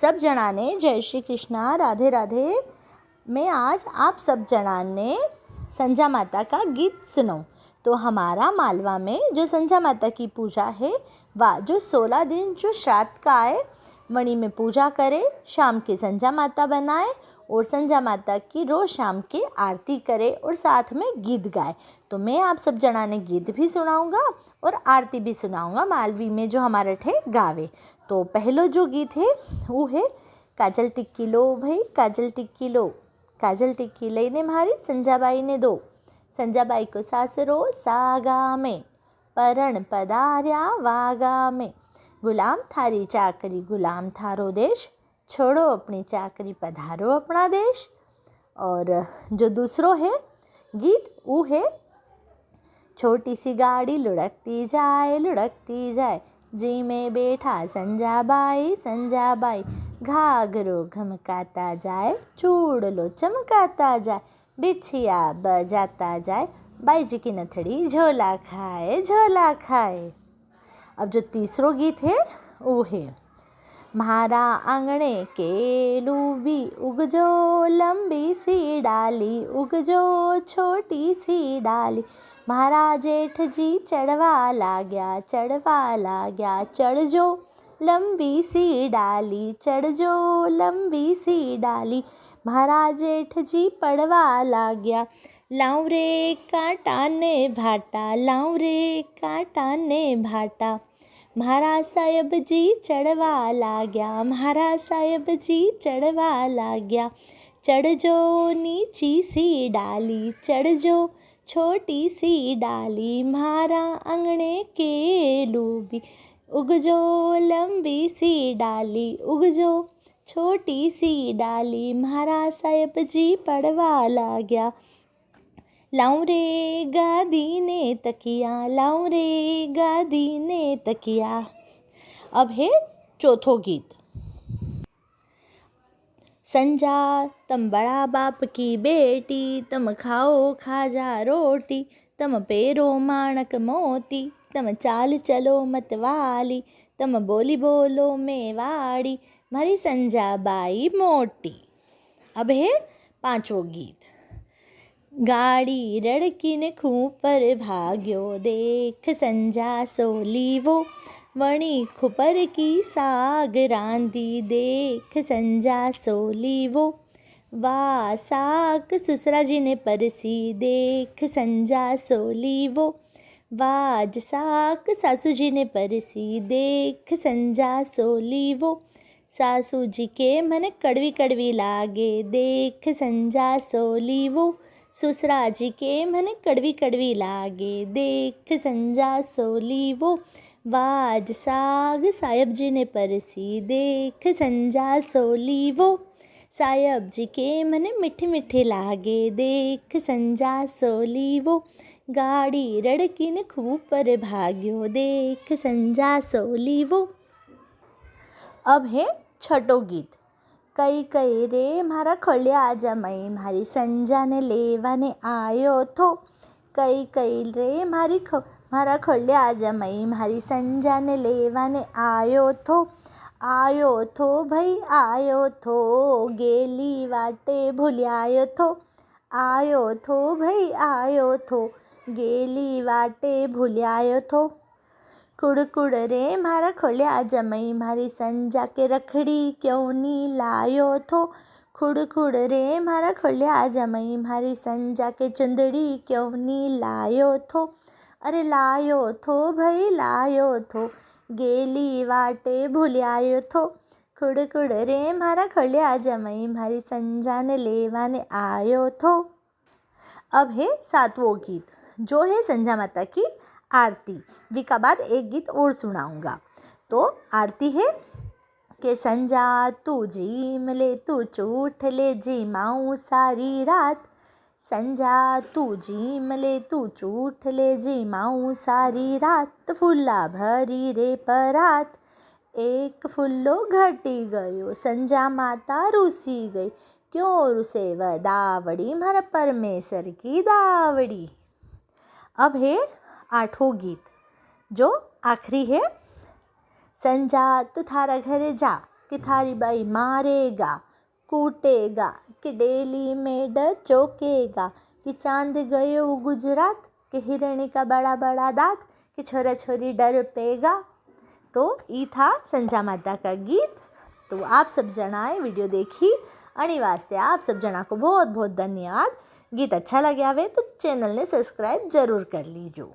सब जना ने जय श्री कृष्णा, राधे राधे। मैं आज आप सब जना ने संजा माता का गीत सुनाऊं। तो हमारा मालवा में जो संजा माता की पूजा है वह जो 16 दिन जो श्राद्ध का है मणि में पूजा करे, शाम के संजा माता बनाए और संजा माता की रोज़ शाम के आरती करे और साथ में गीत गाए। तो मैं आप सब जना ने गीत भी सुनाऊंगा और आरती भी सुनाऊंगा मालवी में जो हमारे ठे गावे। तो पहलो जो गीत है वो है काजल टिक्की लो भाई काजल टिक्की लो, काजल टिक्की लईने मारी संजाबाई ने दो, संजाबाई को सासरो सागा में परण पधार्या वागा में, गुलाम थारी चाकरी गुलाम थारो देश, छोड़ो अपनी चाकरी पधारो अपना देश। और जो दूसरो है गीत वो है छोटी सी गाड़ी लुढ़कती लुढ़कती जाए, जी में बैठा संजाबाई संजाबाई, घाघरो घमकाता जाए चूड़लो चमकाता जाए, बिछिया बजाता जाए, बाई जी की नथड़ी झोला खाए झोला खाए। अब जो तीसरो गीत है वो है म्हारा आंगणे केलूबी उगजो लंबी सी डाली उगजो छोटी सी डाली, म्हारा जेठ जी चढ़वा लाग्या चढ़जो लंबी सी डाली चढ़जो लंबी सी डाली, म्हारा जेठ जी पड़वा लाग्या लाऊं रे कांटा ने भाटा लाऊं रे कांटा ने भाटा, म्हारा साहेब जी चढ़वा लाग्या म्हारा साहेब जी चढ़वा लाग्या, चढ़जो नीची सी डाली चढ़जो छोटी सी डाली, म्हारा आंगणे केलूबी उगजो लंबी सी डाली उगजो छोटी सी डाली, म्हारा साहेब जी पड़वा लाग्या लाऊं रे गादी ने तकिया लाऊं रे गादी ने तकिया। अब है चौथो गीत। संजा तम बड़ा बाप की बेटी, तम खाओ खाजा रोटी, तम पेरो माणक मोती, तम चाल चलो मतवाली, तम बोली बोलो मेवाड़ी, मारी संजा बाई मोटी। अब है पांचवो गीत। गाड़ी रड़कीन खूह पर भाग्यो, देख संजा सोली वो, वणी खुपर की साग रांधी, देख संजा सोली वो, वाह साग ससुरा जी ने परसी, देख संजा सोली वो, वाज साग सासू जी ने परसी, देख संजा सोली वो, सासू जी के मन कड़वी कड़वी लागे, देख संजा सोली वो, ससुरा जी के मन कड़वी कड़वी लागे, देख संजा सोली वो, वाज साग साहेब जी ने परसी, देख संजा सोली वो, साहेब जी के मन मिठे मिठे लागे, देख संजा सोली वो, गाड़ी रड़कीन खूह पर भाग्यो, देख संजा सोली वो। अब है छठो गीत। कई कई रे मारा खोलिया जमाई, मारी संजा ने लेवाने आयो थो, कई कई रे मारा खोलिया जमाई, मारी संजा ने लेवाने आयो थो भाई आयो थो, गेली वाटे भूलियायो थो, आयो थो भाई आयो थो, गेली वाटे भूलियायो थो, कुड़ कुड़ रे मारा खोलिया जमई, मारी संजा के रखड़ी क्यों नी लायो थो, खुड़ खुड़ रे मारा खोलिया जमई, मारी संजा के चुंदड़ी क्यों नी लायो थो, अरे लायो थो भाई लायो थो, गेली वाटे भूलियायो थो, खुड़ खुड़ रे मारा खोलिया जमई, मारी संजा ने लेवाने आयो थो। अब है सातवों गीत जो है संजा माता की आरती। विका बाद एक गीत और सुनाऊंगा। तो आरती है कि संजा तू जीम ले तू चूठ ले जी माऊं सारी रात, संजा तू जीम ले तू चूठ ले जी माऊं सारी रात, फुल्ला भरी रे परात, एक फुल्लो घटी गयो, संजा माता रूसी गई, क्यों रुसे व दावड़ी मारा परमेश्वर की दावड़ी। अब है आठों गीत जो आखिरी है। संजा तू थारा घरे जा कि थारी बाई मारेगा कूटेगा, कि डेली मेड चौकेगा, कि चांद गयो गुजरात, कि हिरणी का बड़ा बड़ा दांत, कि छोरा छोरी डर पेगा। तो ये था संजा माता का गीत। तो आप सब जनाए वीडियो देखी अणी वास्ते आप सब जना को बहुत बहुत धन्यवाद। गीत अच्छा लगे आवे तो चैनल ने सब्सक्राइब जरूर कर लीजो।